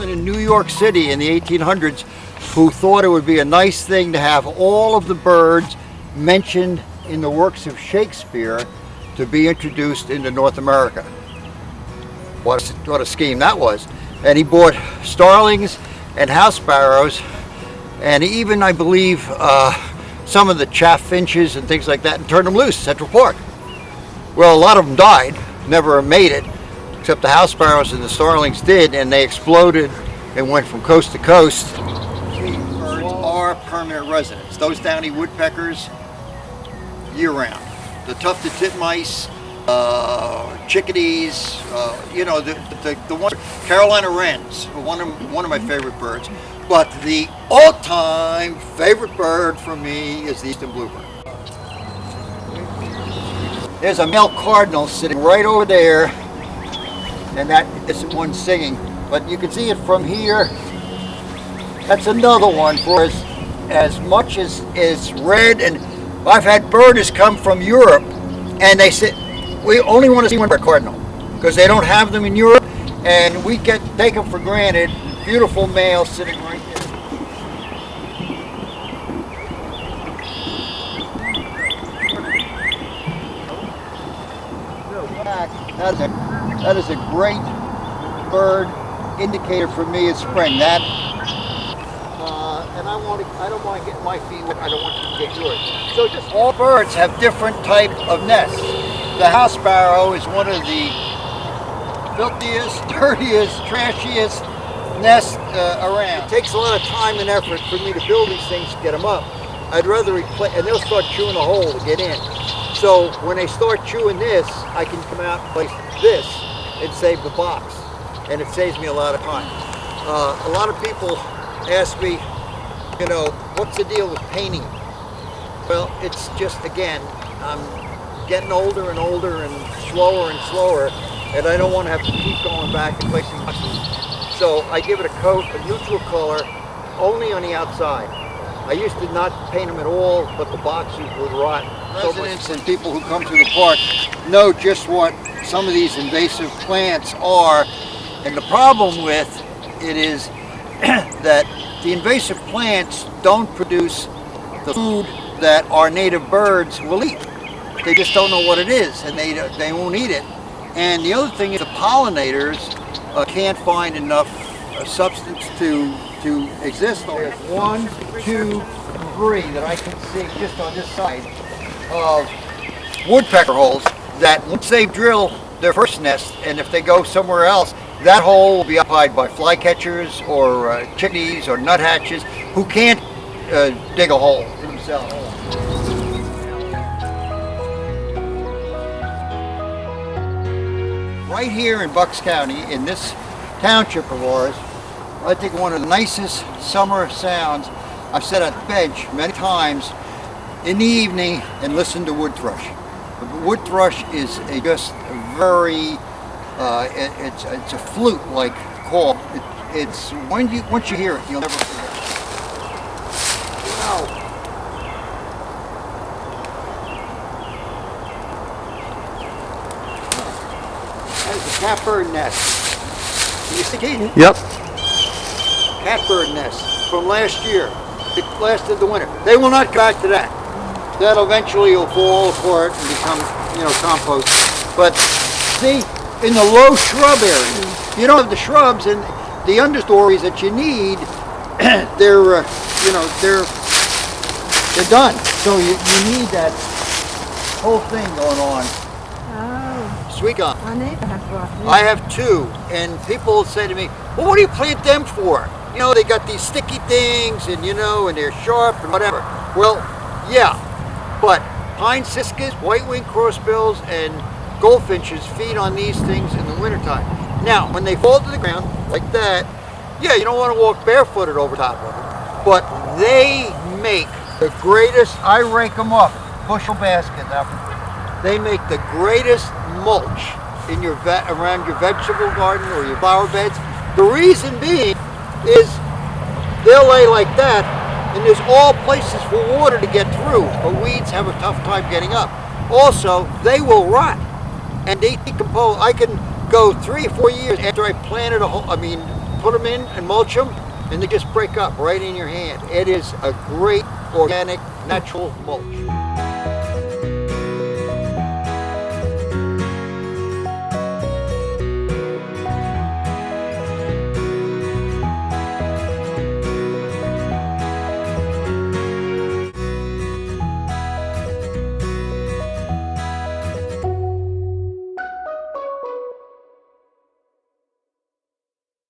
in New York City in the 1800s who thought it would be a nice thing to have all of the birds mentioned in the works of Shakespeare to be introduced into North America. What a scheme that was. And he bought starlings and house sparrows, and even, I believe, some of the chaffinches and things like that, and turned them loose in Central Park. Well, a lot of them died, never made it, except the house sparrows and the starlings did, and they exploded and went from coast to coast. Birds are permanent residents. Those downy woodpeckers, year-round. The tufted titmice, chickadees, you know, the one, Carolina wrens, one of my favorite birds. But the all-time favorite bird for me is the eastern bluebird. There's a male cardinal sitting right over there, and that isn't one singing, but you can see it from here. That's another one for as much as is red, and I've had birders come from Europe, and they say, we only want to see one red cardinal, because they don't have them in Europe, and we take them for granted. Beautiful male sitting right there. That is a great bird indicator for me it's spring. That and I don't want to get my feet wet. I don't want you to get yours. So just all birds have different type of nests. The house sparrow is one of the filthiest, dirtiest, trashiest nests around. It takes a lot of time and effort for me to build these things to get them up. I'd rather replace, and they'll start chewing a hole to get in. So when they start chewing this, I can come out and place this and save the box, and it saves me a lot of time. A lot of people ask me, you know, what's the deal with painting? Well, it's just, again, I'm getting older and older and slower, and I don't want to have to keep going back and placing boxes. So I give it a coat, a neutral color, only on the outside. I used to not paint them at all, but the boxes would rot. Residents and people who come to the park know just what some of these invasive plants are, and the problem with it is that the invasive plants don't produce the food that our native birds will eat. They just don't know what it is, and they won't eat it. And the other thing is the pollinators can't find enough substance to exist. There's 1, 2, 3 that I can see just on this side of woodpecker holes that once they drill their first nest, and if they go somewhere else, that hole will be occupied by flycatchers or chickadees or nuthatches who can't dig a hole themselves. Right here in Bucks County, in this township of ours, I think one of the nicest summer sounds. I've sat at the bench many times in the evening and listened to wood thrush. The wood thrush is just a very, it's a flute-like call. It's once you hear it, you'll never forget. Wow. That is a catbird nest. You see, Keaton? Yep. Catbird nest from last year. It lasted the winter. They will not come back to that. That eventually will fall apart and become, you know, compost. But see, in the low shrub area, you don't have the shrubs and the understories that you need. They're, you know, they're done. So you need that whole thing going on. Oh. Sweet gum. My neighbor has broccoli. I have 2, and people say to me, well, what do you plant them for? You know, they got these sticky things, and you know, and they're sharp and whatever. Well, yeah, but pine siscus, white-winged crossbills, and goldfinches feed on these things in the wintertime. Now, when they fall to the ground like that, yeah, you don't want to walk barefooted over top of them, but they make the greatest, I rank them up, bushel basket. They make the greatest mulch in your around your vegetable garden or your flower beds. The reason being is they'll lay like that, and there's all places for water to get through, but weeds have a tough time getting up. Also, they will rot and they decompose. I can go 3 or 4 years after I planted put them in and mulch them, and they just break up right in your hand. It is a great organic natural mulch.